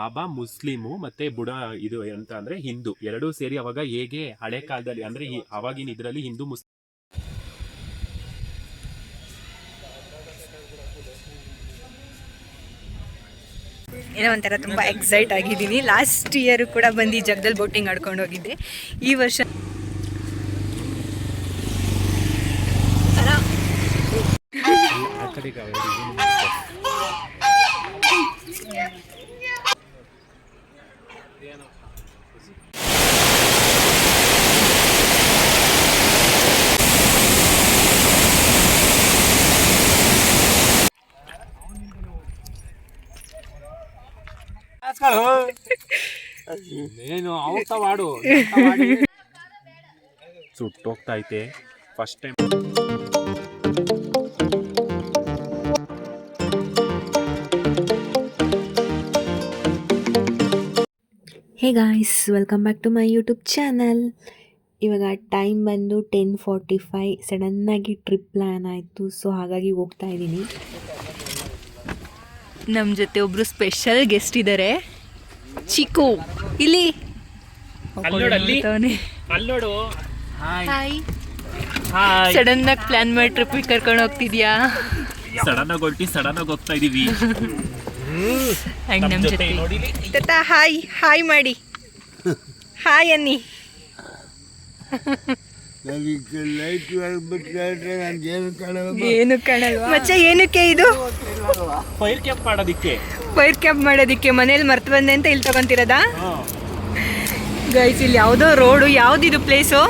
ಬಾಬಾ Muslim ಮತ್ತೆ ಬುಡ ಇದು ಅಂತ ಅಂದ್ರೆ ಹಿಂದೂ ಎರಡೂ ಸೇರಿ ಅವಾಗ ಹೇಗೆ ಹಳೆ ಕಾಲದಲ್ಲಿ ಅಂದ್ರೆ ಅವಾಗಿನ ಇದರಲ್ಲಿ ಹಿಂದೂ ಮುಸ್ಲಿಂ ಏನೋ ಒಂಥರ ತುಂಬ ಎಕ್ಸೈಟ್ ಆಗಿದ್ದೀನಿ. ಲಾಸ್ಟ್ ಇಯರ್ ಕೂಡ ಬಂದು ಜಗದಲ್ಲಿ ಬೋಟಿಂಗ್ ಆಡ್ಕೊಂಡು ಹೋಗಿದ್ದೆ. ಈ ವರ್ಷ ಸುಟ್ಟೋಗ್ತಾ ಐತೆ first time. Hey guys, welcome back to my YouTube channel. ಇವಾಗ ಟೈಮ್ ಬಂದು 10:45. ಸಡನ್ನಾಗಿ ಟ್ರಿಪ್ ಪ್ಲ್ಯಾನ್ ಆಯಿತು, ಸೊ ಹಾಗಾಗಿ ಹೋಗ್ತಾ ಇದ್ದೀನಿ. ನಮ್ಮ ಜೊತೆ ಒಬ್ರು ಸ್ಪೆಷಲ್ ಗೆಸ್ಟ್ ಇದ್ದಾರೆ, ಚಿಕ್ಕು. ಇಲ್ಲಿ ಸಡನ್ ಆಗಿ ಪ್ಲಾನ್ ಮಾಡಿ ಟ್ರಿಪ್ ಕರ್ಕೊಂಡು ಹೋಗ್ತಿದ್ಯಾ? ಸಡನ್ ಆಗಿ ಹೊರಟಿ ಸಡನ್ ಆಗಿ ಹೋಗ್ತಾ ಇದೀವಿ. ನಮ್ಮ ಜೊತೆ ತಾತ ಹಾಯ್ ಹಾಯ್ ಮಾಡಿ, ಹಾಯ್ ಅನ್ನಿ. ಏನು ಕಾಣಲ್ವಾ ಮಚ್ಚ? ಏನಕ್ಕೆ ಇದು? ಫೈರ್ ಕ್ಯಾಂಪ್ ಮಾಡೋದಿಕ್ಕೆ. ಫೈರ್ ಕ್ಯಾಂಪ್ ಮಾಡೋದಿಕ್ಕೆ ಮನೇಲಿ ಮರ್ತು ಬಂದೆ ಅಂತ ಇಲ್ಲಿ ತಗೊಂತಿರೋದಾ? ಗೈಸ್, ಇಲ್ಲಿ ಯಾವುದೋ ರೋಡು, ಯಾವುದಿದು ಪ್ಲೇಸು?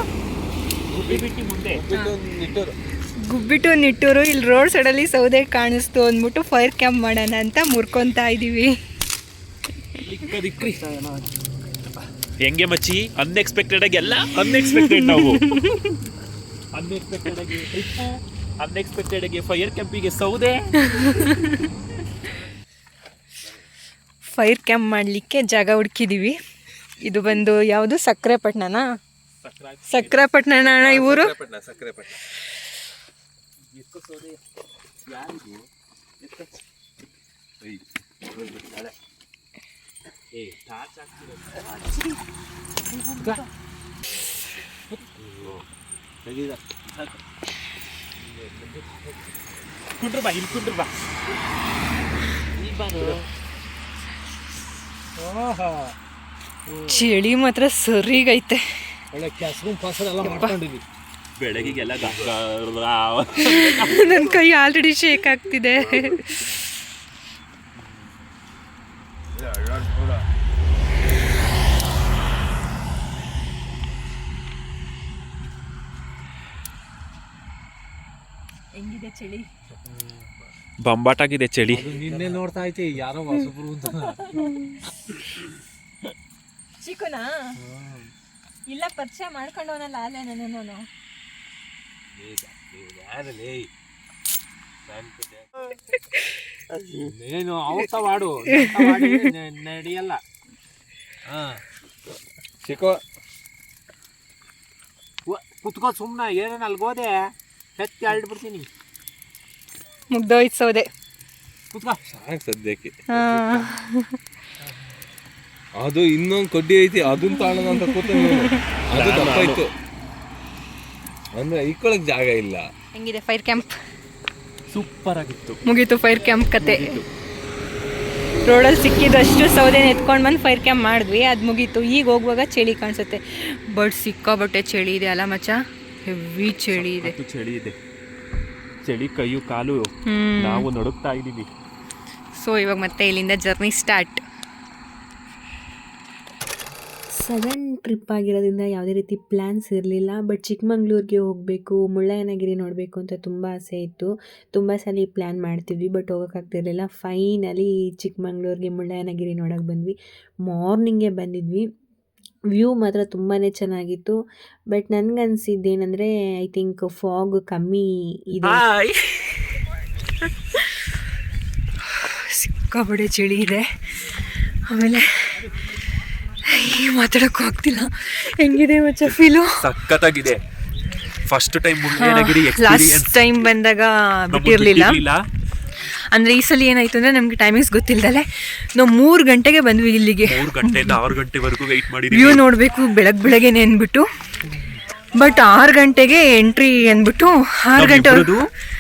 ಗುಬ್ಬಿಟ್ಟು ನಿಟ್ಟೂರು. ಇಲ್ಲಿ ರೋಡ್ ಸೈಡಲ್ಲಿ ಸೌದೆ ಕಾಣಿಸ್ತು ಅಂದ್ಬಿಟ್ಟು ಫೈರ್ ಕ್ಯಾಂಪ್ ಮಾಡೋಣ ಅಂತ ಮುರ್ಕೊತಾ ಇದ್ದೀವಿ. ಹೆಂಗೆ ಮಚ್ಚಿ? ಅನ್ಎಕ್ಸ್ಪೆಕ್ಟೆಡ್ ಆಗಿ ಎಲ್ಲ ಅನ್ಎಕ್ಸ್ಪೆಕ್ಟೆಡ್. ನಾವು ಅನ್ಎಕ್ಸ್ಪೆಕ್ಟೆಡ್ ಆಗಿ ಟ್ರಿಪ್ಪು, ಅನ್ಎಕ್ಸ್ಪೆಕ್ಟೆಡ್ ಆಗಿ ಫೈರ್ ಕ್ಯಾಂಪಿಗೆ ಸೌದೆ. ಫೈರ್ ಕ್ಯಾಂಪ್ ಮಾಡಲಿಕ್ಕೆ ಜಾಗ ಹುಡುಕಿದ್ದೀವಿ. ಇದು ಬಂದು ಯಾವುದು? ಸಕ್ರೆಪಟ್ಟಣನಾ? ಸಕ್ರೆಪಟ್ಟಣ ಅಣ್ಣ ಈ ಊರು. ಚಳಿ ಮಾತ್ರ ಸರಿಗೈತೆ. ಬೆಳಗಿಗೆಲ್ಲ ನನ್ನ ಕೈ ಆಲ್ರೆಡಿ ಶೇಕ್ ಆಗ್ತಿದೆ. ಹೆಂಗಿದೆ ಚಳಿ? ಬಂಬಾಟಾಗಿದೆ ಚಳಿ. ನಿನ್ನೆ ನೋಡ್ತಾ ಐತಿ ಯಾರೋ ಹೊಸಬ್ರು ಅಂತ. ಚಿಕ್ಕನಾ? ಇಲ್ಲ, ಪರಿಚಯ ಮಾಡ್ಕೊಂಡವನಲ್ಲ ಅಲ್ಲೇ ನಾನು. ನೀನು ಅವತ್ತ ಮಾಡು, ನಡೆಯಲ್ಲ. ಚಿಕ್ಕೋ ಕುತ್ಕೋ ಸುಮ್ಮನೆ. ಏನೇನು ಅಲ್ಗೋದೆ ಹೆತ್ತಿ ಆಡ್ಬಿಡ್ತೀನಿ. ಮುಗ್ದೋಯ್ತು ಸೌದೆ. ಕುತ್ಕೋ ಸಾಕು ಸದ್ಯಕ್ಕೆ. ಅದು ಇನ್ನೊಂದು ಕಡ್ಡಿ ಐತಿ, ಅದನ್ನ ತಾಳೋಣ ಅಂತ ಕೂತ. ಅದು ದಪ್ಪ ಇತ್ತು ಅಂದ್ರೆ ಇಕ್ಕೊಳಕ್ ಜಾಗ ಇಲ್ಲ. ಹೆಂಗಿದೆ ಫೈರ್ ಕ್ಯಾಂಪ್? ಸೂಪರ್ ಆಗಿತ್ತು. ಮುಗೀತು ಫೈರ್ ಕ್ಯಾಂಪ್ ಕತೆ. ರೋಡಲ್ಲಿ ಸಿಕ್ಕಿದಷ್ಟು ಸೌದೆನ ಎತ್ಕೊಂಡು ಬಂದು ಫೈರ್ ಕ್ಯಾಂಪ್ ಮಾಡಿದ್ವಿ, ಅದು ಮುಗೀತು. ಈಗ ಹೋಗುವಾಗ ಚಳಿ ಕಾಣಿಸುತ್ತೆ, ಬಟ್ ಸಿಕ್ಕಾಬಟ್ಟೆ ಚಳಿ ಇದೆ ಅಲ್ಲ ಮಚ್ಚ? ಹೆವಿ ಚಳಿ ಇದೆ. ಚಳಿ ಇದೆ, ಚಳಿ ಕೈಯು ಕಾಲು ನಾವು ನಡುಕ್ತಾ ಇದ್ದೀವಿ. ಸೊ ಇವಾಗ ಮತ್ತೆ ಇಲ್ಲಿಂದ ಜರ್ನಿ ಸ್ಟಾರ್ಟ್. ಸಡನ್ ಟ್ರಿಪ್ ಆಗಿರೋದ್ರಿಂದ ಯಾವುದೇ ರೀತಿ ಪ್ಲ್ಯಾನ್ಸ್ ಇರಲಿಲ್ಲ. ಬಟ್ ಚಿಕ್ಕಮಂಗ್ಳೂರಿಗೆ ಹೋಗಬೇಕು, ಮುಳ್ಳಯ್ಯನಗಿರಿ ನೋಡಬೇಕು ಅಂತ ತುಂಬ ಆಸೆ ಇತ್ತು. ತುಂಬ ಸಲ ಪ್ಲ್ಯಾನ್ ಮಾಡ್ತಿದ್ವಿ, ಬಟ್ ಹೋಗೋಕ್ಕಾಗ್ತಿರ್ಲಿಲ್ಲ. ಫೈನಲಿ ಚಿಕ್ಕಮಂಗ್ಳೂರಿಗೆ ಮುಳ್ಳಯ್ಯನಗಿರಿ ನೋಡೋಕೆ ಬಂದ್ವಿ. ಮಾರ್ನಿಂಗೇ ಬಂದಿದ್ವಿ. ವ್ಯೂ ಮಾತ್ರ ತುಂಬಾ ಚೆನ್ನಾಗಿತ್ತು. ಬಟ್ ನನಗನ್ಸಿದ್ದೇನೆಂದರೆ ಐ ಥಿಂಕ್ ಫಾಗ್ ಕಮ್ಮಿ ಇದೆ. ಸಿಕ್ಕಾಪಟ್ಟೆ ಚಳಿ ಇದೆ. ಆಮೇಲೆ ಮಾತಾಡೋಕ್ಕೂ ಆಗ್ತಿಲ್ಲ. ಹೆಂಗಿದೆ ಮಚ್ಚ ಫೀಲು? ಸಖತ್ತಾಗಿದೆ. First time Mullayanagiri last time ಬಂದಾಗ ಬಿಟ್ಟಿರಲಿಲ್ಲ ಅಂದರೆ ಈ ಸಲ ಏನಾಯಿತು ಅಂದರೆ ನಮಗೆ ಟೈಮಿಂಗ್ಸ್ ಗೊತ್ತಿಲ್ಲದಲ್ಲೇ ನಾವು 3 ಗಂಟೆಗೆ ಬಂದ್ವಿ ಇಲ್ಲಿಗೆ. 3 ಗಂಟೆಯಿಂದ 6 ಗಂಟೆವರೆಗೂ ವೆಯ್ಟ್ ಮಾಡಿದ್ವಿ. ವ್ಯೂ ನೋಡಬೇಕು ಬೆಳಗ್ಗೆನೆ ಅಂದ್ಬಿಟ್ಟು. ಬಟ್ 6 ಗಂಟೆಗೆ ಎಂಟ್ರಿ ಅಂದ್ಬಿಟ್ಟು 6 ಗಂಟೆ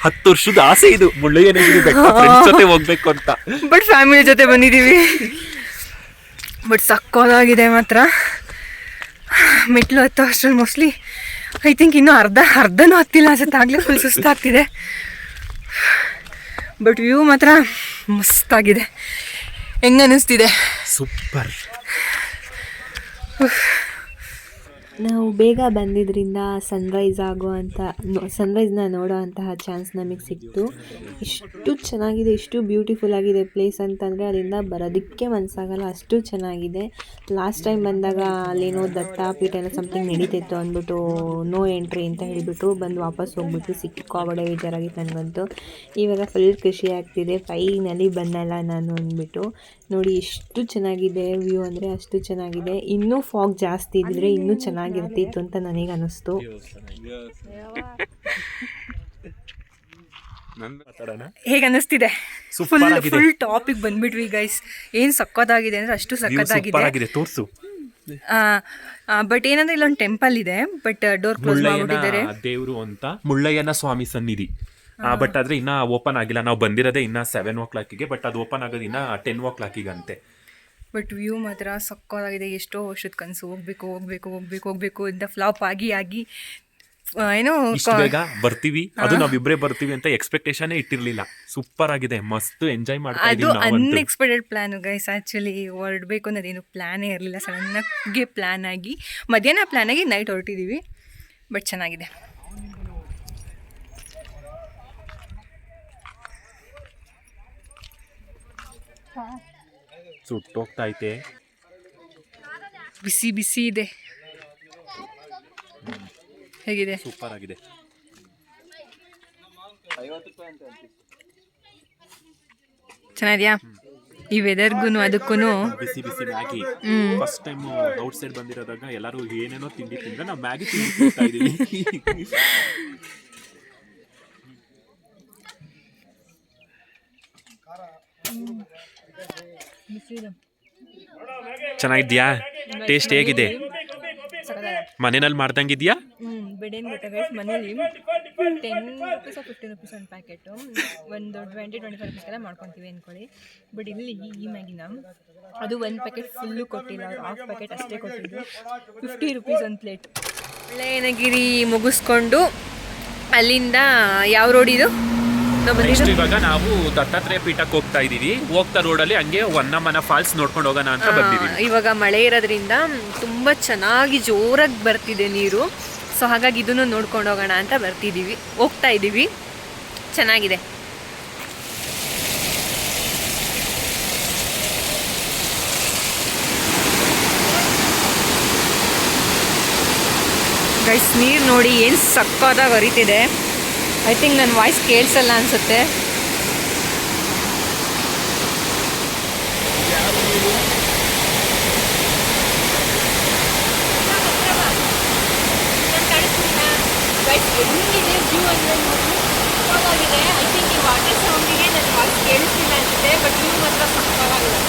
10 ವರ್ಷದ ಆಸೆ ಇದು ಮುಳ್ಳಯ್ಯನಗಿರಿ ಬೆಟ್ಟ ಫ್ರೆಂಡ್ಸ್ ಜೊತೆ ಹೋಗ್ಬೇಕು ಅಂತ. ಬಟ್ ಫ್ಯಾಮಿಲಿ ಜೊತೆ ಬಂದಿದ್ದೀವಿ. ಬಟ್ ಸಕ್ಕತ್ತಾಗಿದೆ ಮಾತ್ರ. ಮೆಟ್ಲು ಹತ್ತೋ ಅಷ್ಟರಲ್ಲಿ ಮೋಸ್ಟ್ಲಿ ಐ ಥಿಂಕ್ ಇನ್ನೂ ಅರ್ಧನೂ ಹತ್ತಿಲ್ಲ ಅನ್ಸುತ್ತೆ, ಆಗಲೇ ಫುಲ್ ಸುಸ್ತಾಗ್ತಿದೆ. ಬಟ್ ವ್ಯೂ ಮಾತ್ರ ಮಸ್ತಾಗಿದೆ. ಹೆಂಗೆ ಅನ್ನಿಸ್ತಿದೆ? ಸೂಪರ್. ನಾವು ಬೇಗ ಬಂದಿದ್ದರಿಂದ ಸನ್ರೈಸ್ನ ನೋಡೋ ಅಂತಹ ಚಾನ್ಸ್ ನಮಗೆ ಸಿಕ್ತು. ಇಷ್ಟು ಚೆನ್ನಾಗಿದೆ, ಇಷ್ಟು ಬ್ಯೂಟಿಫುಲ್ ಆಗಿದೆ ಪ್ಲೇಸ್ ಅಂತಂದರೆ ಅಲ್ಲಿಂದ ಬರೋದಕ್ಕೆ ಮನಸ್ಸಾಗಲ್ಲ, ಅಷ್ಟು ಚೆನ್ನಾಗಿದೆ. ಲಾಸ್ಟ್ ಟೈಮ್ ಬಂದಾಗ ಅಲ್ಲೇನೋ ದತ್ತಾಪೀಠ ಏನೋ ಸಮಥಿಂಗ್ ನಡೀತಿತ್ತು ಅಂದ್ಬಿಟ್ಟು ನೋ ಎಂಟ್ರಿ ಅಂತ ಹೇಳಿಬಿಟ್ಟು ಬಂದು ವಾಪಸ್ ಹೋಗ್ಬಿಟ್ಟು ಸಿಕ್ಕಾಬಡೆ ಬೇಜಾರಾಗಿತ್ತು ನನಗಂತೂ. ಇವಾಗ ಫುಲ್ ಖುಷಿ ಆಗ್ತಿದೆ, ಫೈನಲಿ ಬಂದಲ್ಲ ನಾನು ಅಂದ್ಬಿಟ್ಟು. ನೋಡಿ ಎಷ್ಟು ಚೆನ್ನಾಗಿದೆ ವ್ಯೂ ಅಂದರೆ ಅಷ್ಟು ಚೆನ್ನಾಗಿದೆ. ಇನ್ನೂ ಫಾಗ್ ಜಾಸ್ತಿ ಇದ್ದಿದ್ರೆ ಇನ್ನೂ ಚೆನ್ನಾಗಿರ್ತಿತ್ತು ಅಂತ ನನಗೆ ಅನ್ನಿಸ್ತು. ಹೇಗೆ ಅನ್ನಿಸ್ತಿದೆ? ಫುಲ್ ಟಾಪಿಗೆ ಬಂದ್ಬಿಟ್ವಿ ಗೈಸ್. ಏನು ಸಕ್ಕತ್ತಾಗಿದೆ ಅಂದರೆ ಅಷ್ಟು ಸಕ್ಕತ್ತಾಗಿದೆ. ತೋರ್ಸು. ಬಟ್ ಏನಂದ್ರೆ ಇಲ್ಲೊಂದು ಟೆಂಪಲ್ ಇದೆ, ಬಟ್ ಡೋರ್ ಕ್ಲೋಸ್ ಮಾಡಿಬಿಟ್ಟಿದ್ದಾರೆ. ದೇವರು ಅಂತ ಮುಳ್ಳಯ್ಯನ ಸ್ವಾಮಿ ಸನ್ನಿಧಿ. ಬಟ್ ಆದ್ರೆ ಇನ್ನ ಓಪನ್ ಆಗಿಲ್ಲ. ನಾವು ಬಂದಿರೋದೇ ಇನ್ನ 7 o'clock, ಬಟ್ ಅದು ಓಪನ್ ಆಗೋದು ಇನ್ನ 10 o'clock ಅಂತೆ. ಬಟ್ ವ್ಯೂ ಮಾತ್ರ ಸಕ್ಕತ್ತಾಗಿದೆ. ಎಷ್ಟೋ ವರ್ಷದ ಕನಸು ಹೋಗ್ಬೇಕು ಅಂತ ಫ್ಲಾಪ್ ಆಗಿ ಏನೋ ಬೇಗ ಬರ್ತೀವಿ, ಅದು ನಾವಿಬ್ರೇ ಬರ್ತೀವಿ ಅಂತ ಎಕ್ಸ್ಪೆಕ್ಟೇಷನ್ ಇಟ್ಟಿರ್ಲಿಲ್ಲ. ಸೂಪರ್ ಆಗಿದೆ, ಮಸ್ತ್ ಎಂಜಾಯ್ ಮಾಡ್ತಾ ಅದು ಅನ್ಎಕ್ಸ್ಪೆಕ್ಟೆಡ್ ಪ್ಲಾನ್ ಗೈಸ್. ಆ್ಯಕ್ಚುಲಿ ಹೊರಡಬೇಕು ಅನ್ನೋದೇನು ಪ್ಲಾನೇ ಇರಲಿಲ್ಲ. ಸಡನ್ನಾಗಿ ಪ್ಲಾನ್ ಆಗಿ ಮಧ್ಯಾಹ್ನ ಪ್ಲಾನ್ ಆಗಿ ನೈಟ್ ಹೊರಟಿದ್ದೀವಿ. ಬಟ್ ಚೆನ್ನಾಗಿದೆ. ಸುಟ್ಟೋಗ್ತಾ ಐತೆ, ಬಿಸಿ ಇದೆ. ಹೇಗಿದೆ? ಸೂಪರ್ ಆಗಿದೆ. ಚೆನ್ನಾಗಿದ್ಯಾ? ಈ ವೆದರ್ಗೂ ಅದಕ್ಕೂ ಬಿಸಿ Maggi. First time outside ಬಂದಿರೋದಾಗ ಎಲ್ಲರೂ ಏನೇನೋ ತಿಂಡಿ ತಿಂದ್ರೆ ನಾವು ಮ್ಯಾಗಿ ತಿಂತಾ ಇದೀವಿ. ಚೆನ್ನಾಗಿದ್ಯಾ? ಟೇಸ್ಟ್ ಹೇಗಿದೆ? ಮನೆಯಲ್ಲಿ ಮಾಡ್ದಂಗಿದ್ಯಾ? ಬಿಡೇನು ಗೊತ್ತಾ ಗೈಸ್, ಮನೇಲಿ 10 rupees or 15 rupees ಒಂದು ಪ್ಯಾಕೆಟು, ಒಂದು 20-25 rupees ಮಾಡ್ಕೊತೀವಿ ಅಂದ್ಕೊಳ್ಳಿ. ಬಟ್ ಇಲ್ಲಿ ಈ ಮ್ಯಾಗಿನ ಅದು ಒಂದು ಪ್ಯಾಕೆಟ್ ಫುಲ್ಲು ಕೊಟ್ಟಿಲ್ಲ, ಹಾಫ್ ಪ್ಯಾಕೆಟ್ ಅಷ್ಟೇ ಕೊಟ್ಟಿದ್ದು. 50 rupees ಒಂದು ಪ್ಲೇಟ್. ಮುಳ್ಳಯ್ಯನಗಿರಿ ಮುಗಿಸ್ಕೊಂಡು ಅಲ್ಲಿಂದ ಯಾವ ರೋಡ್ ಇದು? ಇವಾಗ ನಾವು ದತ್ತಾತ್ರೇಯ ಪೀಠಕ್ಕೆ ಹೋಗ್ತಾ ಇದೀವಿ. ಹೋಗ್ತಾ ರೋಡಲ್ಲಿ ಹಂಗೆ ಹೊನ್ನಮನ ಫಾಲ್ಸ್ ನೋಡ್ಕೊಂಡು ಹೋಗೋಣ ಅಂತ ಬಂದಿದ್ದೀವಿ. ಇವಾಗ ಮಳೆ ಇರೋದ್ರಿಂದ ತುಂಬ ಚೆನ್ನಾಗಿ ಜೋರಾಗಿ ಬರ್ತಿದೆ ನೀರು. ಸೊ ಹಾಗಾಗಿ ಇದನ್ನು ನೋಡ್ಕೊಂಡು ಹೋಗೋಣ ಅಂತ ಹೋಗ್ತಾ ಇದ್ದೀವಿ. ಚೆನ್ನಾಗಿದೆ. ಗೈಸ್ ನೀರು ನೋಡಿ ಏನು ಸಕ್ಕತ್ತಾಗಿ ಹರಿತಿದೆ. ಐ ಥಿಂಕ್ ನನ್ನ ವಾಯ್ಸ್ ಕೇಳಿಸಲ್ಲ ಅನಿಸುತ್ತೆ. ಐ ಥಿಂಕ್ ಈ ವಾಟರ್ ಸೌಂಡಿಗೆ ನನ್ನ ವಾಯ್ಸ್ ಕೇಳಿಸ್ತಿಲ್ಲ ಅನಿಸುತ್ತೆ. ಬಟ್ ವ್ಯೂ ಮಾತ್ರ ಸಕ್ಕತ್ತಾಗಿದೆ.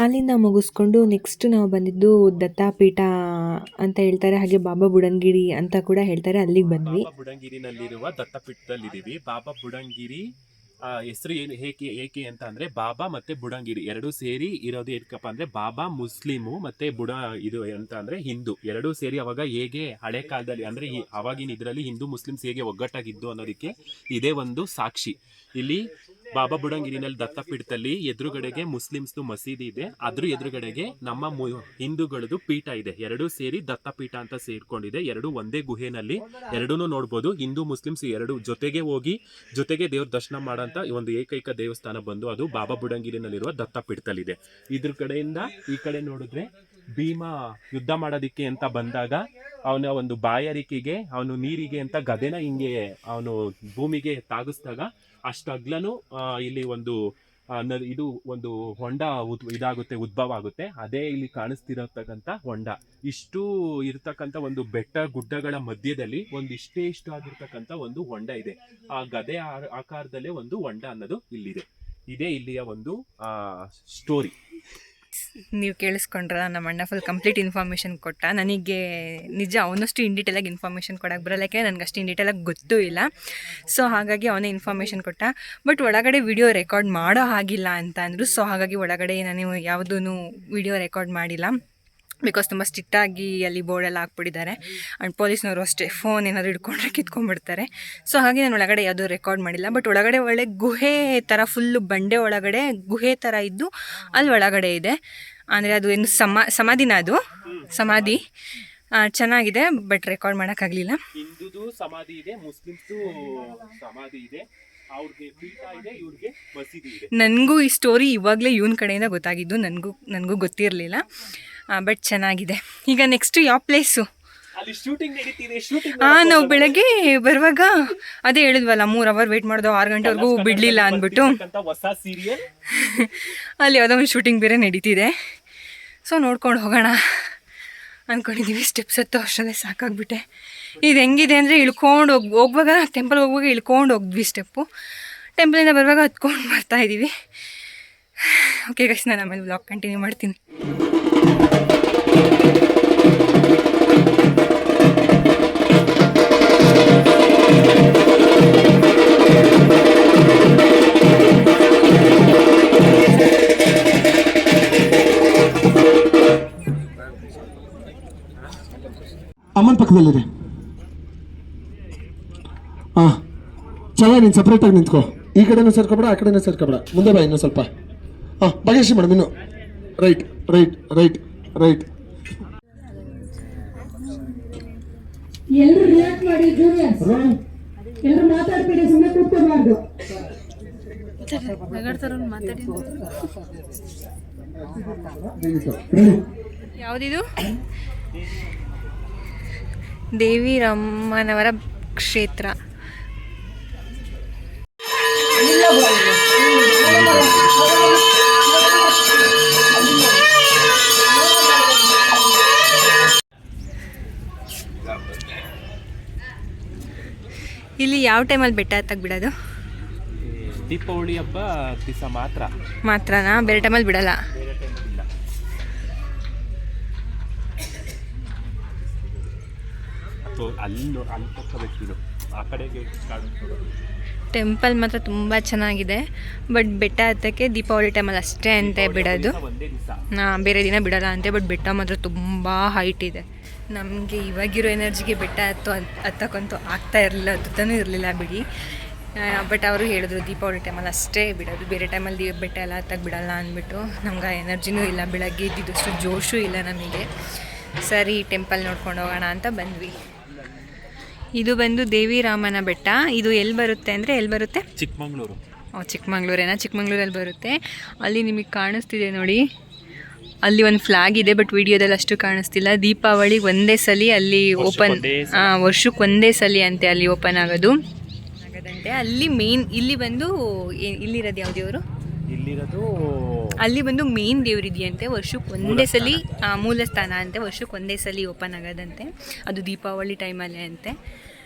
ಅಲ್ಲಿಂದ ಮುಗಿಸ್ಕೊಂಡು ನೆಕ್ಸ್ಟ್ ನಾವು ಬಂದಿದ್ದು ದತ್ತಾಪೀಠ ಅಂತ ಹೇಳ್ತಾರೆ, ಹಾಗೆ ಬಾಬಾ ಬುಡನ್ಗಿರಿ ಅಂತ ಕೂಡ ಹೇಳ್ತಾರೆ. ಅಲ್ಲಿಗೆ ಬಂದ್ವಿ. ಬಾಬಾ ಬುಡನ್ಗಿರಿನಲ್ಲಿರುವ ದತ್ತಪೀಠದಲ್ಲಿದ್ದೀವಿ. ಬಾಬಾ ಬುಡನ್ಗಿರಿ ಹೆಸರು ಏನು ಏಕೆ ಅಂತ ಅಂದ್ರೆ ಬಾಬಾ ಮತ್ತೆ ಬುಡಂಗಿರಿ ಎರಡೂ ಸೇರಿ ಇರೋದು ಏನಕ್ಕಪ್ಪ ಅಂದ್ರೆ ಬಾಬಾ ಮುಸ್ಲಿಮು ಮತ್ತೆ ಬುಡ ಇದು ಅಂತ ಅಂದ್ರೆ ಹಿಂದೂ ಎರಡೂ ಸೇರಿ ಅವಾಗ ಹೇಗೆ ಹಳೆ ಕಾಲದಲ್ಲಿ ಅಂದ್ರೆ ಅವಾಗಿನ ಇದರಲ್ಲಿ ಹಿಂದೂ ಮುಸ್ಲಿಮ್ಸ್ ಹೇಗೆ ಒಗ್ಗಟ್ಟಾಗಿದ್ದು ಅನ್ನೋದಕ್ಕೆ ಇದೇ ಒಂದು ಸಾಕ್ಷಿ. ಇಲ್ಲಿ ಬಾಬಾ ಬುಡಂಗಿರಿನಲ್ಲಿ ದತ್ತಪೀಠದಲ್ಲಿ ಎದುರುಗಡೆಗೆ ಮುಸ್ಲಿಮ್ಸ್ದು ಮಸೀದಿ ಇದೆ, ಅದ್ರ ಎದುರುಗಡೆಗೆ ನಮ್ಮ ಹಿಂದೂಗಳದ್ದು ಪೀಠ ಇದೆ. ಎರಡೂ ಸೇರಿ ದತ್ತಪೀಠ ಅಂತ ಸೇರ್ಕೊಂಡಿದೆ. ಎರಡು ಒಂದೇ ಗುಹೆನಲ್ಲಿ ಎರಡೂ ನೋಡ್ಬೋದು. ಹಿಂದೂ ಮುಸ್ಲಿಮ್ಸ್ ಎರಡು ಜೊತೆಗೆ ಹೋಗಿ ಜೊತೆಗೆ ದೇವ್ರ ದರ್ಶನ ಮಾಡೋಂಥ ಒಂದು ಏಕೈಕ ದೇವಸ್ಥಾನ ಬಂದು ಅದು ಬಾಬಾ ಬುಡಂಗಿರಿನಲ್ಲಿರುವ ದತ್ತಪೀಠದಲ್ಲಿದೆ. ಇದ್ರ ಕಡೆಯಿಂದ ಈ ಕಡೆ ನೋಡಿದ್ರೆ ಭೀಮ ಯುದ್ಧ ಮಾಡೋದಿಕ್ಕೆ ಅಂತ ಬಂದಾಗ ಅವನ ಒಂದು ಬಾಯಾರಿಕೆಗೆ ಅವನು ನೀರಿಗೆ ಅಂತ ಗದೆನ ಹಿಂಗೆ ಅವನು ಭೂಮಿಗೆ ತಾಗಿಸಿದಾಗ ಅಷ್ಟು ಅಗ್ಲನು ಇಲ್ಲಿ ಒಂದು ಇದು ಒಂದು ಹೊಂಡ ಇದಾಗುತ್ತೆ, ಉದ್ಭವ ಆಗುತ್ತೆ. ಅದೇ ಇಲ್ಲಿ ಕಾಣಿಸ್ತಿರತಕ್ಕಂಥ ಹೊಂಡ. ಇಷ್ಟು ಇರ್ತಕ್ಕಂಥ ಒಂದು ಬೆಟ್ಟ ಗುಡ್ಡಗಳ ಮಧ್ಯದಲ್ಲಿ ಒಂದು ಇಷ್ಟು ಆಗಿರ್ತಕ್ಕಂಥ ಒಂದು ಹೊಂಡ ಇದೆ. ಆ ಗದೆ ಆಕಾರದಲ್ಲೇ ಒಂದು ಹೊಂಡ ಅನ್ನೋದು ಇಲ್ಲಿದೆ. ಇದೇ ಇಲ್ಲಿಯ ಒಂದು ಸ್ಟೋರಿ. ನೀವು ಕೇಳಿಸ್ಕೊಂಡ್ರ ನಮ್ಮ ಅಣ್ಣ ಫುಲ್ ಕಂಪ್ಲೀಟ್ ಇನ್ಫಾರ್ಮೇಷನ್ ಕೊಟ್ಟ. ನನಗೆ ನಿಜ ಅವನಷ್ಟು ಇನ್ ಡೀಟೇಲಾಗಿ ಇನ್ಫಾರ್ಮೇಷನ್ ಕೊಡೋಕ್ಕೆ ಬರಲ್ಲ, ಯಾಕೆ ನನಗೆ ಅಷ್ಟು ಇನ್ ಡೀಟೇಲಾಗಿ ಗೊತ್ತೂ ಇಲ್ಲ. ಸೊ ಹಾಗಾಗಿ ಅವನೇ ಇನ್ಫಾರ್ಮೇಷನ್ ಕೊಟ್ಟ. ಬಟ್ ಒಳಗಡೆ ವಿಡಿಯೋ ರೆಕಾರ್ಡ್ ಮಾಡೋ ಹಾಗಿಲ್ಲ ಅಂತ ಅಂದರು. ಸೊ ಹಾಗಾಗಿ ಒಳಗಡೆ ನಾನು ಯಾವುದೂ ವಿಡಿಯೋ ರೆಕಾರ್ಡ್ ಮಾಡಿಲ್ಲ. ಬಿಕಾಸ್ ತುಂಬ ಸ್ಟ್ರಿಕ್ಟಾಗಿ ಅಲ್ಲಿ ಬೋರ್ಡೆಲ್ಲ ಹಾಕ್ಬಿಟ್ಟಿದ್ದಾರೆ. ಆ್ಯಂಡ್ ಪೊಲೀಸ್ನವರು ಅಷ್ಟೇ ಫೋನ್ ಏನಾದರೂ ಹಿಡ್ಕೊಂಡ್ರೆ ಕಿತ್ಕೊಂಡ್ಬಿಡ್ತಾರೆ. ಸೊ ಹಾಗೆ ನಾನು ಒಳಗಡೆ ಯಾವುದೂ ರೆಕಾರ್ಡ್ ಮಾಡಿಲ್ಲ. ಬಟ್ ಒಳಗಡೆ ಒಳ್ಳೆ ಗುಹೆ ಥರ ಫುಲ್ಲು ಬಂಡೆ ಒಳಗಡೆ ಗುಹೆ ಥರ ಇದ್ದು ಅಲ್ಲಿ ಒಳಗಡೆ ಇದೆ. ಅಂದರೆ ಅದು ಏನು ಸಮಾಧಿನ ಅದು ಸಮಾಧಿ ಚೆನ್ನಾಗಿದೆ. ಬಟ್ ರೆಕಾರ್ಡ್ ಮಾಡೋಕ್ಕಾಗಲಿಲ್ಲ. ಹಿಂದೂದು ಸಮಾಧಿ ಇದೆ, ಮುಸ್ಲಿಮ್ಸ್ದು ಸಮಾಧಿ ಇದೆ, ಅವ್ರಿಗೆ ಪೀಠ ಇದೆ, ಇವ್ರಿಗೆ ಮಸೀದಿ ಇದೆ. ನನಗೂ ಈ ಸ್ಟೋರಿ ಇವಾಗಲೇ ಇವನ ಕಡೆಯಿಂದ ಗೊತ್ತಾಗಿದ್ದು, ನನಗೂ ಗೊತ್ತಿರಲಿಲ್ಲ. ಬಟ್ ಚೆನ್ನಾಗಿದೆ. ಈಗ ನೆಕ್ಸ್ಟು ಯಾವ ಪ್ಲೇಸು? ಅಲ್ಲಿ ಶೂಟಿಂಗ್ ನಡೀತಿದೆ. ಶೂಟಿಂಗ್ ನಾವು ಬೆಳಗ್ಗೆ ಬರುವಾಗ ಅದೇ ಹೇಳಿದ್ವಲ್ಲ 3 ಅವರ್ ವೆಯ್ಟ್ ಮಾಡಿದೆವು, 6 ಗಂಟೆವರೆಗೂ ಬಿಡಲಿಲ್ಲ ಅಂದ್ಬಿಟ್ಟು. ಹೊಸ ಸೀರಿಯಲ್ ಅಲ್ಲಿ ಯಾವುದೋ ಒಂದು ಶೂಟಿಂಗ್ ಬೇರೆ ನಡೀತಿದೆ. ಸೊ ನೋಡ್ಕೊಂಡು ಹೋಗೋಣ ಅಂದ್ಕೊಂಡಿದ್ದೀವಿ. ಸ್ಟೆಪ್ಸ್ ಹತ್ತೋ ಅಷ್ಟರಲ್ಲೇ ಸಾಕಾಗ್ಬಿಟ್ಟೆ. ಇದು ಹೆಂಗಿದೆ ಅಂದರೆ ಇಳ್ಕೊಂಡು ಹೋಗುವಾಗ ಟೆಂಪಲ್ ಹೋಗುವಾಗ ಇಳ್ಕೊಂಡು ಹೋಗಿದ್ವಿ ಸ್ಟೆಪ್ಪು. ಟೆಂಪಲಿಂದ ಬರುವಾಗ ಹತ್ಕೊಂಡು ಬರ್ತಾಯಿದ್ದೀವಿ. ಓಕೆ ಗೈಸ್, ನಾನು ಆಮೇಲೆ ವ್ಲಾಗ್ ಕಂಟಿನ್ಯೂ ಮಾಡ್ತೀನಿ. ಅಮ್ಮನ ಪಕ್ಕದಲ್ಲಿದೆ. ಹಾಂ ಚೆನ್ನಾಗಿ ನೀನು ಸಪ್ರೇಟಾಗಿ ನಿಂತ್ಕೋ. ಈ ಕಡೆನೂ ಸೇರ್ಕೊಬೇಡ, ಆ ಕಡೆನೂ ಸೇರ್ಕೊಬೇಡ. ಮುಂದೆ ಬಾ ಇನ್ನೂ ಸ್ವಲ್ಪ. ಹಾಂ ಭಾಗ್ಯಶ್ರೀ ಮೇಡಮ್ ಇನ್ನು ರೈಟ್ ರೈಟ್ ರೈಟ್ ರೈಟ್. ಎಲ್ಲರೂ ರಿಯಾಕ್ಟ್ ಮಾಡಿ ಜೂನಿಯರ್ಸ್. ಎಲ್ಲರೂ ಮಾತಾಡ್ಬೇಡಿ, ಸುಮ್ಮನೆ ಕೂತ್ಕೋಬಾರ್ದು. ಯಾವುದಿದು? ದೇವಿ ರಾಮನವರ ಕ್ಷೇತ್ರ. ಇಲ್ಲಿ ಯಾವ ಟೈಮಲ್ಲಿ ಬೆಟ್ಟ ಹತ್ತಕ್ಕೆ ಬಿಡೋದು? ದೀಪಾವಳಿ ಹಬ್ಬ ದಿವಸ ಮಾತ್ರನಾ? ಬೇರೆ ಟೈಮಲ್ಲಿ ಬಿಡಲ್ಲ? ಟೆಂಪಲ್ ಮಾತ್ರ ತುಂಬ ಚೆನ್ನಾಗಿದೆ. ಬಟ್ ಬೆಟ್ಟ ಹತ್ತಕ್ಕೆ ದೀಪಾವಳಿ ಟೈಮಲ್ಲಿ ಅಷ್ಟೇ ಅಂತೆ ಬಿಡೋದು. ಬೇರೆ ದಿನ ಬಿಡೋಲ್ಲ ಅಂತೆ. ಬಟ್ ಬೆಟ್ಟ ಮಾತ್ರ ತುಂಬ ಹೈಟ್ ಇದೆ. ನಮಗೆ ಇವಾಗಿರೋ ಎನರ್ಜಿಗೆ ಬೆಟ್ಟ ಹತ್ತಕ್ಕಂತೂ ಆಗ್ತಾ ಇರಲಿಲ್ಲ, ಹತ್ತನೂ ಇರಲಿಲ್ಲ ಬಿಡಿ. ಬಟ್ ಅವರು ಹೇಳಿದ್ರು ದೀಪಾವಳಿ ಟೈಮಲ್ಲಿ ಅಷ್ಟೇ ಬಿಡೋದು, ಬೇರೆ ಟೈಮಲ್ಲಿ ಬೆಟ್ಟ ಎಲ್ಲ ಹತ್ತಕ್ಕೆ ಬಿಡೋಲ್ಲ ಅಂದ್ಬಿಟ್ಟು. ನಮ್ಗೆ ಆ ಎನರ್ಜಿನೂ ಇಲ್ಲ, ಬೆಳಗ್ಗೆ ಇದ್ದಿದ್ದಷ್ಟು ಜೋಶು ಇಲ್ಲ ನಮಗೆ. ಸರಿ ಟೆಂಪಲ್ ನೋಡ್ಕೊಂಡು ಹೋಗೋಣ ಅಂತ ಬಂದ್ವಿ. ಇದು ಬಂದು ದೇವಿ ರಾಮನ ಬೆಟ್ಟ. ಇದು ಎಲ್ಲಿ ಬರುತ್ತೆ ಅಂದರೆ ಎಲ್ಲಿ ಬರುತ್ತೆ? ಚಿಕ್ಕಮಂಗ್ಳೂರು. ಚಿಕ್ಕಮಂಗ್ಳೂರೇನಾ? ಚಿಕ್ಕಮಂಗ್ಳೂರಲ್ಲಿ ಬರುತ್ತೆ. ಅಲ್ಲಿ ನಿಮಗೆ ಕಾಣಿಸ್ತಿದೆ ನೋಡಿ, ಅಲ್ಲಿ ಒಂದು ಫ್ಲಾಗ್ ಇದೆ. ಬಟ್ ವಿಡಿಯೋದಲ್ಲಿ ಅಷ್ಟು ಕಾಣಿಸ್ತಿಲ್ಲ. ದೀಪಾವಳಿ ಒಂದೇ ಸಲ ಅಲ್ಲಿ ಓಪನ್, ವರ್ಷಕ್ಕೆ ಒಂದೇ ಸಲ ಅಂತೆ ಅಲ್ಲಿ ಓಪನ್ ಆಗೋದು. ಅಲ್ಲಿ ಮೇನ್ ಇಲ್ಲಿ ಬಂದು ಇಲ್ಲಿರೋದು ಯಾವ ದೇವರು? ಅಲ್ಲಿ ಬಂದು ಮೇನ್ ದೇವರಿದೆಯಂತೆ. ವರ್ಷಕ್ಕೆ ಒಂದೇ ಸಲ ಮೂಲ ಸ್ಥಾನ ಅಂತೆ. ವರ್ಷಕ್ಕೆ ಒಂದೇ ಸಲ ಓಪನ್ ಆಗೋದಂತೆ. ಅದು ದೀಪಾವಳಿ ಟೈಮಲ್ಲೇ ಅಂತೆ.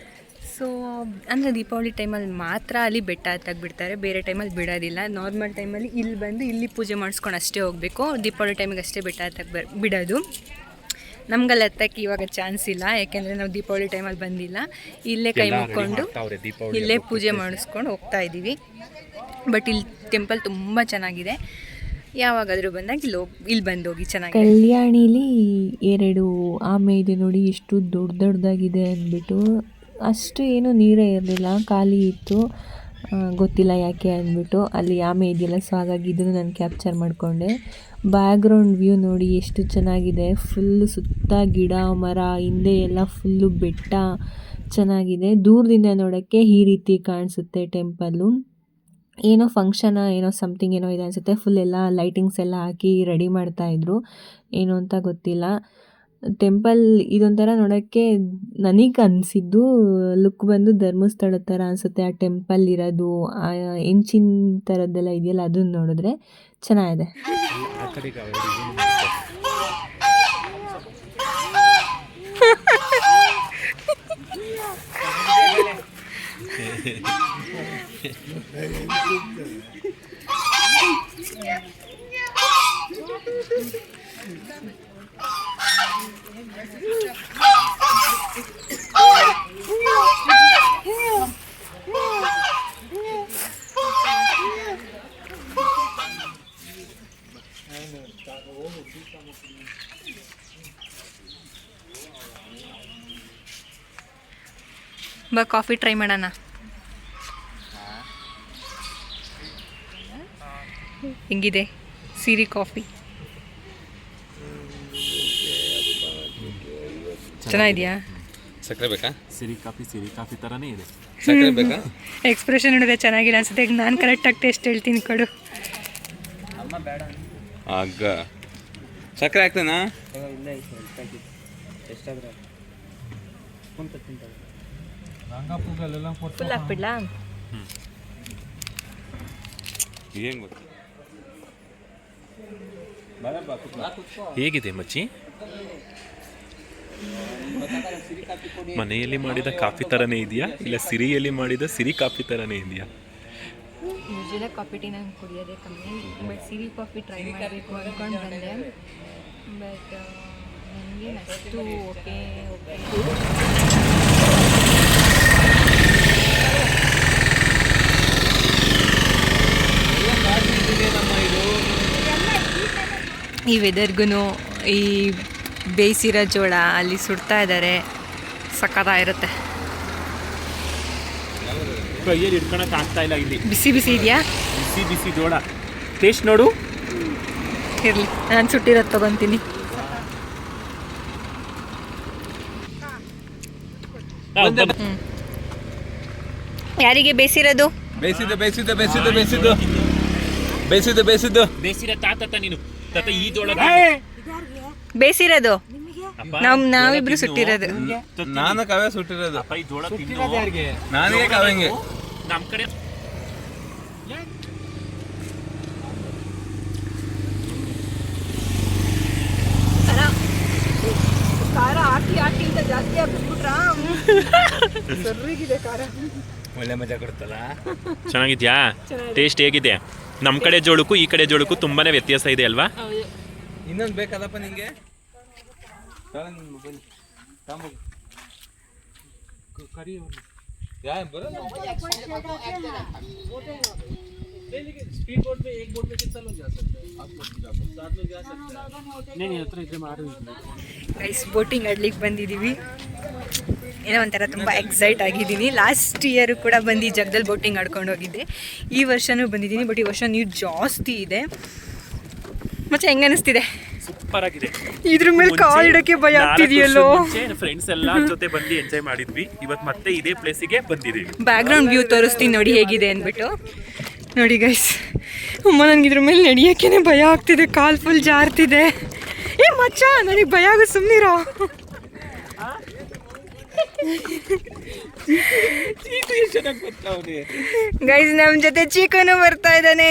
ಸೊ ಅಂದರೆ ದೀಪಾವಳಿ ಟೈಮಲ್ಲಿ ಮಾತ್ರ ಅಲ್ಲಿ ಬೆಟ್ಟ ಹತ್ತಕ್ಕೆ ಬಿಡ್ತಾರೆ, ಬೇರೆ ಟೈಮಲ್ಲಿ ಬಿಡೋದಿಲ್ಲ. ನಾರ್ಮಲ್ ಟೈಮಲ್ಲಿ ಇಲ್ಲಿ ಬಂದು ಇಲ್ಲಿ ಪೂಜೆ ಮಾಡಿಸ್ಕೊಂಡು ಅಷ್ಟೇ ಹೋಗಬೇಕು. ದೀಪಾವಳಿ ಟೈಮಿಗೆ ಅಷ್ಟೇ ಬೆಟ್ಟ ಹತ್ತಕ್ಕೆ ಬಿಡೋದು. ನಮ್ಗಲ್ಲಿ ಎತ್ತಕ್ಕೆ ಇವಾಗ ಚಾನ್ಸ್ ಇಲ್ಲ, ಯಾಕೆಂದರೆ ನಾವು ದೀಪಾವಳಿ ಟೈಮಲ್ಲಿ ಬಂದಿಲ್ಲ. ಇಲ್ಲೇ ಕೈ ಮುಕ್ಕೊಂಡು ಇಲ್ಲೇ ಪೂಜೆ ಮಾಡಿಸ್ಕೊಂಡು ಹೋಗ್ತಾ ಇದ್ದೀವಿ. ಬಟ್ ಇಲ್ಲಿ ಟೆಂಪಲ್ ತುಂಬ ಚೆನ್ನಾಗಿದೆ. ಯಾವಾಗಾದರೂ ಬಂದಾಗ ಇಲ್ಲಿ ಬಂದೋಗಿ ಚೆನ್ನಾಗಿದೆ. ಕಲ್ಯಾಣಿಲಿ 2 ಆಮೆ ಇದೆ ನೋಡಿ, ಎಷ್ಟು ದೊಡ್ಡದಾಗಿದೆ ಅಂದ್ಬಿಟ್ಟು. ಅಷ್ಟು ಏನು ನೀರೇ ಇರಲಿಲ್ಲ, ಖಾಲಿ ಇತ್ತು. ಗೊತ್ತಿಲ್ಲ ಯಾಕೆ ಅಂದ್ಬಿಟ್ಟು. ಅಲ್ಲಿ ಆಮೆ ಇದೆಯಲ್ಲ, ಸೊ ಹಾಗಾಗಿ ಇದನ್ನು ನಾನು ಕ್ಯಾಪ್ಚರ್ ಮಾಡಿಕೊಂಡೆ. ಬ್ಯಾಕ್ಗ್ರೌಂಡ್ ವ್ಯೂ ನೋಡಿ ಎಷ್ಟು ಚೆನ್ನಾಗಿದೆ. ಫುಲ್ಲು ಸುತ್ತ ಗಿಡ ಮರ, ಹಿಂದೆ ಎಲ್ಲ ಫುಲ್ಲು ಬೆಟ್ಟ ಚೆನ್ನಾಗಿದೆ. ದೂರದಿಂದ ನೋಡೋಕ್ಕೆ ಈ ರೀತಿ ಕಾಣಿಸುತ್ತೆ ಟೆಂಪಲ್ಲು. ಏನೋ ಫಂಕ್ಷನ್ ಏನೋ ಸಮಥಿಂಗ್ ಏನೋ ಇದೆ ಅನಿಸುತ್ತೆ. ಫುಲ್ ಎಲ್ಲ ಲೈಟಿಂಗ್ಸ್ ಎಲ್ಲ ಹಾಕಿ ರೆಡಿ ಮಾಡ್ತಾಯಿದ್ರು, ಏನು ಅಂತ ಗೊತ್ತಿಲ್ಲ. ಟೆಂಪಲ್ ಇದೊಂಥರ ನೋಡೋಕ್ಕೆ ನನಗೆ ಅನಿಸಿದ್ದು ಲುಕ್ ಬಂದು ಧರ್ಮಸ್ಥಳದ ಥರ ಅನಿಸುತ್ತೆ. ಆ ಟೆಂಪಲ್ ಇರೋದು ಆ ಹೆಂಚಿನ ಥರದ್ದೆಲ್ಲ ಇದೆಯಲ್ಲ, ಅದನ್ನು ನೋಡಿದ್ರೆ ಚೆನ್ನಾಗಿದೆ. ಬಾ ಕಾಫಿ ಟ್ರೈ ಮಾಡೋಣ. ಹೆಂಗಿದೆ ಸಿರಿ ಕಾಫಿ? ಚೆನ್ನಾಗಿದೆಯಾ? ಸಕ್ಕರೆ ಬೇಕಾ? ಸಿರಿ ಕಾಫಿ ಥರನೇ ಇದೆ. ಸಕ್ಕರೆ ಬೇಕಾ? ಎಕ್ಸ್ಪ್ರೆಷನ್ ನೋಡಿದ್ರೆ ಚೆನ್ನಾಗಿಲ್ಲ ಅನ್ಸುತ್ತೆ. ಈಗ ನಾನು ಕರೆಕ್ಟಾಗಿ ಟೇಸ್ಟ್ ಹೇಳ್ತೀನಿ ಕೊಡು. ಆಗ ಸಕ್ಕರೆ ಹಾಕ್ತೇನಾ? ಫುಲ್ ಹಾಕ್ಬಿಡ್ಲಾ? ಏನು ಗೊತ್ತು ಹೇಗಿದೆ ಮಚ್ಚಿ? ಮನೆಯಲ್ಲಿ ಮಾಡಿದ ಕಾಫಿ ಥರನೇ ಇದೆಯಾ, ಇಲ್ಲ ಸಿರಿಯಲ್ಲಿ ಮಾಡಿದ ಸಿರಿ ಕಾಫಿ ಥರನೇ ಇದೆಯಾ? ಯೂಶಲಿ ಕಾಫಿ ಟೀ ನಾನು ಕುಡಿಯೋದೇ ಕಮ್ಮಿ, ಬಟ್ ಸಿರಿ ಕಾಫಿ ಟ್ರೈ ಮಾಡಬೇಕು ಅಂದ್ಕೊಂಡು ಬಂದೆ. ಬಟ್ ನನಗೆ ಅಷ್ಟು ಓಕೆ. ಈ ವೆದರ್ಗೂ ಈ ಬೇಯಿಸಿರೋ ಜೋಳ ಅಲ್ಲಿ ಸುಡ್ತಾ ಇದ್ದಾರೆ, ಸಖತ್ತಾಗಿರುತ್ತೆ. ಕೈಯಲ್ಲಿ ಇಟ್ಕೊಳಕ್ಕೆ ಆಗ್ತಾ ಇಲ್ಲ. ಇಲ್ಲಿ ಬಿಸಿ ಬಿಸಿ ಇದೆಯಾ? ಬಿಸಿ ಜೋಳ ಟೇಸ್ಟ್ ನೋಡು. ಇರಲಿ, ನಾನು ಸುಟ್ಟಿರೋದು ತೊಗೊತೀನಿ. ಯಾರಿಗೆ ಬೇಯಿಸಿರೋದು? ಬೇಸಿರ ತಾತ ನೀನು ತಾತ ಈ ಜೋಳ ಬೇಯಿಸಿರೋದು ನಾವಿಬ್ರು ಸುಟ್ಟಿರೋದು. ನಾನು ಕಾವ್ಯ ಸುಟ್ಟಿರೋದು. ಈ ಜೋಳ ನಾನೇ ಕಾವ್ಯಂಗೆ ನಮ್ಮ ಕಡೆ ಖಾರ ಹಾಕಿ ಅಂತ ಜಾಸ್ತಿ ಆಗ್ಬಿಟ್ರಾ? ಸರ್ರಿಗಿದೆ ಖಾರ. ಒಳ್ಳೆ ಮಜಾ ಕೊಡುತ್ತಲ್ಲ. ಚೆನ್ನಾಗಿದ್ಯಾ? ಟೇಸ್ಟ್ ಹೇಗಿದೆ? ನಮ್ಮ ಕಡೆ ಜೋಳಕ್ಕೂ ಈ ಕಡೆ ಜೋಳಕ್ಕೂ ತುಂಬಾನೇ ವ್ಯತ್ಯಾಸ ಇದೆ ಅಲ್ವಾ? ಇನ್ನೊಂದು ಬೇಕಲ್ಲಪ್ಪ ನಿಂಗೆ? ಗೈಸ್, ಬೋಟಿಂಗ್ ಆಡ್ಲಿಕ್ಕೆ ಬಂದಿದ್ದೀವಿ. ಏನೋ ಒಂಥರ ತುಂಬ ಎಕ್ಸೈಟ್ ಆಗಿದ್ದೀನಿ. ಲಾಸ್ಟ್ ಇಯರು ಕೂಡ ಬಂದು ಜಗದಲ್ಲಿ ಬೋಟಿಂಗ್ ಆಡ್ಕೊಂಡು ಹೋಗಿದ್ದೆ. ಈ ವರ್ಷವೂ ಬಂದಿದ್ದೀನಿ, ಬಟ್ ಈ ವರ್ಷ ನೀರು ಜಾಸ್ತಿ ಇದೆ. ಮತ್ತೆ ಹೆಂಗೆ ಅನಿಸ್ತಿದೆ? ಸೂಪರ್ ಆಗಿದೆ. ಇದ್ರ ಮೇಲೆ ಕಾಲ್ ಇಡೋಕ್ಕೆ ಭಯ ಆಗ್ತಿದೆಯಲ್ಲೋ. ಫ್ರೆಂಡ್ಸ್ ಎಲ್ಲ ಜೊತೆ ಬಂದು ಎಂಜಾಯ್ ಮಾಡಿದ್ವಿ. ಇವತ್ತು ಮತ್ತೆ ಇದೇ ಪ್ಲೇಸಿಗೆ ಬಂದಿದ್ದೀವಿ. ಬ್ಯಾಕ್ಗ್ರೌಂಡ್ ವ್ಯೂ ತೋರಿಸ್ತೀನಿ ನೋಡಿ ಹೇಗಿದೆ ಅಂದ್ಬಿಟ್ಟು. ನೋಡಿ ಗೈಸ್, ಅಮ್ಮ ನನಗೆ ಇದ್ರ ಮೇಲೆ ನಡೆಯೋಕ್ಕೇ ಭಯ ಆಗ್ತಿದೆ, ಕಾಲ್ ಫುಲ್ ಜಾರ್ತಿದೆ. ಏ ಮಚ್ಚ, ನನಗೆ ಭಯ ಆಗೋ, ಸುಮ್ಮನಿರೋ. ಗೈಸ್, ನಮ್ಮ ಜೊತೆ ಚೀಕನು ಬರ್ತಾ ಇದ್ದಾನೆ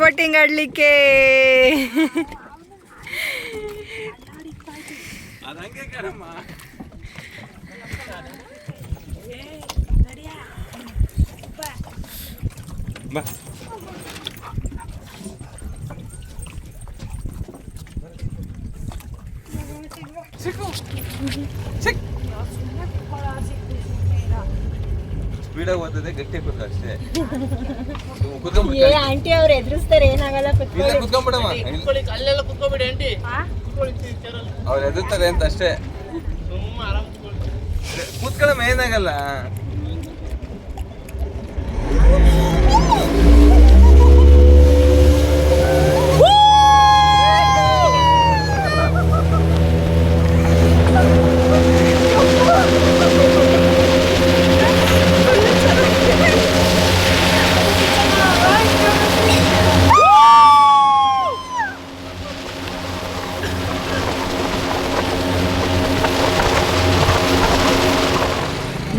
ಬೋಟಿಂಗ್ ಆಡ್ಲಿಕ್ಕೆ. ಬಾ. ಸ್ಪೀಡಾಗಿ ಓದಿದೆ ಗಟ್ಟಿ ಕೂತ ಅಷ್ಟೇ. ಏ ಆಂಟಿ ಅವ್ರು ಎದುರಿಸ್ತಾರೆ, ಏನಾಗಲ್ಲ. ಕುತ್ಕೊಂಡ್ಬಿಡಮ್ಮ, ಅವ್ರು ಎದುರ್ತಾರೆ ಅಂತ ಅಷ್ಟೇ. ಕೂತ್ಕೊಳ್ಳಮ್ಮ, ಏನಾಗಲ್ಲ.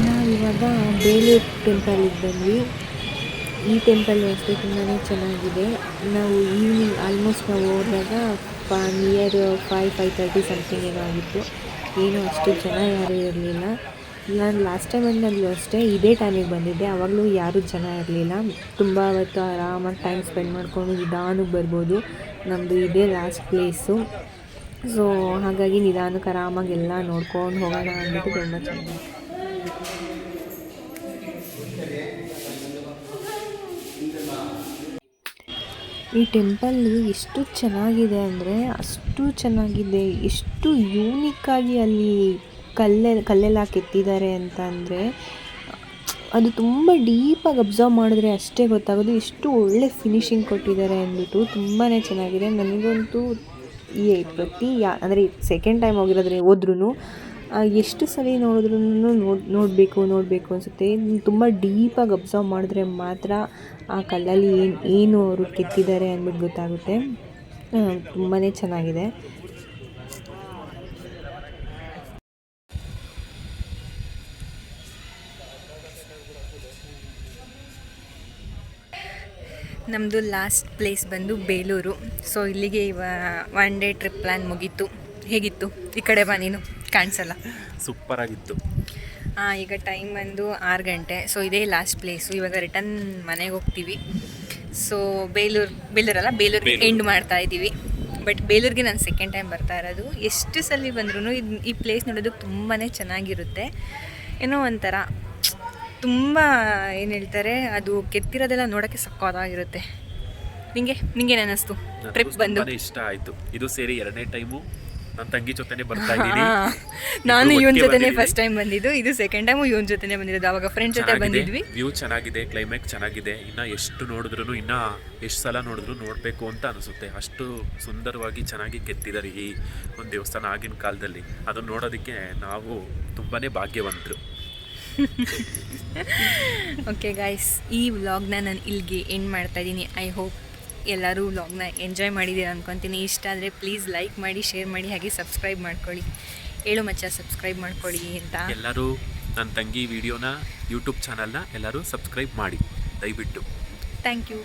ನಾವಿವಾಗ ಬೇಲೂರು ಟೆಂಪಲಿಗೆ ಬಂದ್ವಿ. ಈ ಟೆಂಪಲ್ ಅಷ್ಟೇ ತುಂಬಾ ಚೆನ್ನಾಗಿದೆ. ನಾವು ಈವ್ನಿಂಗ್ ಆಲ್ಮೋಸ್ಟ್ ನಾವು ಹೋದಾಗ ನಿಯರ್ 5:30 ಸಮಥಿಂಗ್ ಏನೋ ಆಗಿತ್ತು. ಏನೂ ಅಷ್ಟು ಜನ ಯಾರೂ ಇರಲಿಲ್ಲ. ನಾನು ಲಾಸ್ಟ್ ಟೈಮ್ ಬಂದಾಗಲೂ ಅಷ್ಟೇ ಇದೇ ಟೈಮಿಗೆ ಬಂದಿದ್ದೆ, ಆವಾಗಲೂ ಯಾರೂ ಜನ ಇರಲಿಲ್ಲ. ತುಂಬ ಹೊತ್ತು ಆರಾಮಾಗಿ ಟೈಮ್ ಸ್ಪೆಂಡ್ ಮಾಡಿಕೊಂಡು ನಿಧಾನಕ್ಕೆ ಬರ್ಬೋದು. ನಮ್ಮದು ಇದೇ ಲಾಸ್ಟ್ ಪ್ಲೇಸು. ಸೊ ಹಾಗಾಗಿ ನಿಧಾನಕ್ಕೆ ಆರಾಮಾಗಿ ಎಲ್ಲ ನೋಡ್ಕೊಂಡು ಹೋಗೋಣ ಅಂದ್ಬಿಟ್ಟು ತುಂಬ ಚೆನ್ನಾಗಿ. ಈ ಟೆಂಪಲ್ ಎಷ್ಟು ಚೆನ್ನಾಗಿದೆ ಅಂದರೆ ಅಷ್ಟು ಚೆನ್ನಾಗಿದೆ. ಎಷ್ಟು ಯೂನಿಕ್ಕಾಗಿ ಅಲ್ಲಿ ಕಲ್ಲೆಲ್ಲ ಕೆತ್ತಿದ್ದಾರೆ ಅಂತ ಅಂದರೆ ಅದು ತುಂಬ ಡೀಪಾಗಿ ಅಬ್ಸರ್ವ್ ಮಾಡಿದ್ರೆ ಅಷ್ಟೇ ಗೊತ್ತಾಗೋದು ಎಷ್ಟು ಒಳ್ಳೆ ಫಿನಿಶಿಂಗ್ ಕೊಟ್ಟಿದ್ದಾರೆ ಅಂದ್ಬಿಟ್ಟು. ತುಂಬಾ ಚೆನ್ನಾಗಿದೆ. ನನಗಂತೂ ಅಂದರೆ ಸೆಕೆಂಡ್ ಟೈಮ್ ಹೋದ್ರೂ ಎಷ್ಟು ಸಲ ನೋಡಿದ್ರೂ ನೋಡಬೇಕು ಅನಿಸುತ್ತೆ. ತುಂಬ ಡೀಪಾಗಿ ಅಬ್ಸರ್ವ್ ಮಾಡಿದ್ರೆ ಮಾತ್ರ ಆ ಕಲ್ಲಲ್ಲಿ ಏನು ಅವರು ಕೆತ್ತಿದ್ದಾರೆ ಅಂದ್ಬಿಟ್ಟು ಗೊತ್ತಾಗುತ್ತೆ. ತುಂಬಾ ಚೆನ್ನಾಗಿದೆ. ನಮ್ಮದು ಲಾಸ್ಟ್ ಪ್ಲೇಸ್ ಬಂದು ಬೇಲೂರು. ಸೊ ಇಲ್ಲಿಗೆ 1 ಡೇ ಟ್ರಿಪ್ ಪ್ಲ್ಯಾನ್ ಮುಗೀತು. ಹೇಗಿತ್ತು? ಈ ಕಡೆ ಬಾ, ನೀನು ಕಾಣಿಸಲ್ಲ. ಸೂಪರ್ ಆಗಿತ್ತು. ಈಗ ಟೈಮ್ ಬಂದು 6 ಗಂಟೆ. ಸೊ ಇದೇ ಲಾಸ್ಟ್ ಪ್ಲೇಸು. ಇವಾಗ ರಿಟರ್ನ್ ಮನೆಗೆ ಹೋಗ್ತೀವಿ. ಸೊ ಬೇಲೂರಿಗೆ ಎಂಡ್ ಮಾಡ್ತಾ ಇದ್ದೀವಿ. ಬಟ್ ಬೇಲೂರಿಗೆ ನಾನು ಸೆಕೆಂಡ್ ಟೈಮ್ ಬರ್ತಾ ಇರೋದು. ಎಷ್ಟು ಸಲ ಬಂದ್ರೂ ಈ ಪ್ಲೇಸ್ ನೋಡೋದಕ್ಕೆ ತುಂಬಾ ಚೆನ್ನಾಗಿರುತ್ತೆ. ಏನೋ ಒಂಥರ ತುಂಬ ಏನು ಹೇಳ್ತಾರೆ, ಅದು ಕೆತ್ತಿರೋದೆಲ್ಲ ನೋಡೋಕ್ಕೆ ಸಕ್ಕತ್ತಾಗಿರುತ್ತೆ. ನಿಂಗೇನು ಅನ್ನಿಸ್ತು ಟ್ರಿಪ್ ಬಂದು? ಇಷ್ಟ ಆಯಿತು. ಇದು ಸೇರಿ 2ನೇ ಟೈಮು. ನನ್ನ ತಂಗಿ ಜೊತೆನೇ ಬರ್ತಾ ಇದ್ದೀನಿ. ನಾನು ಇವನ್ ಜೊತೆನೇ ಫಸ್ಟ್ ಟೈಮ್ ಬಂದಿದ್ದು. ಇದು ಸೆಕೆಂಡ್ ಟೈಮು ಇವನ್ ಜೊತೆನೇ ಬಂದಿರೋದು. ಅವಾಗ ಫ್ರೆಂಡ್ಸ್ ಜೊತೆ ಬಂದಿದ್ವಿ. ವ್ಯೂ ಚೆನ್ನಾಗಿದೆ, ಕ್ಲೈಮೇಕ್ಸ್ ಚೆನ್ನಾಗಿದೆ. ಇನ್ನು ಎಷ್ಟು ನೋಡಿದ್ರು ಇನ್ನು ಎಷ್ಟು ಸಲ ನೋಡಿದ್ರು ನೋಡಬೇಕು ಅಂತ ಅನಿಸುತ್ತೆ. ಅಷ್ಟು ಸುಂದರವಾಗಿ ಚೆನ್ನಾಗಿ ಕೆತ್ತಿದ್ದಾರೆ ಈ ಒಂದು ದೇವಸ್ಥಾನ ಆಗಿನ ಕಾಲದಲ್ಲಿ. ಅದನ್ನು ನೋಡೋದಕ್ಕೆ ನಾವು ತುಂಬಾ ಭಾಗ್ಯವಂತರು. ಓಕೆ ಗಾಯ್ಸ್, ಈ ವ್ಲಾಗ್ನ ನಾನು ಇಲ್ಲಿಗೆ ಎಂಡ್ ಮಾಡ್ತಾ ಇದ್ದೀನಿ. ಐ ಹೋಪ್ ಎಲ್ಲರೂ ವ್ಲಾಗ್ನ ಎಂಜಾಯ್ ಮಾಡಿದ್ದೀರಾ ಅಂದ್ಕೊತೀನಿ. ಇಷ್ಟ ಆದರೆ ಪ್ಲೀಸ್ ಲೈಕ್ ಮಾಡಿ, ಶೇರ್ ಮಾಡಿ, ಹಾಗೆ ಸಬ್ಸ್ಕ್ರೈಬ್ ಮಾಡ್ಕೊಳ್ಳಿ. ಹೇಳು ಮಚ್ಚ, ಸಬ್ಸ್ಕ್ರೈಬ್ ಮಾಡ್ಕೊಳ್ಳಿ ಅಂತ. ಎಲ್ಲರೂ ನನ್ನ ತಂಗಿ ವಿಡಿಯೋನ ಯೂಟ್ಯೂಬ್ ಚಾನಲ್ನ ಎಲ್ಲರೂ ಸಬ್ಸ್ಕ್ರೈಬ್ ಮಾಡಿ ದಯವಿಟ್ಟು. Thank you.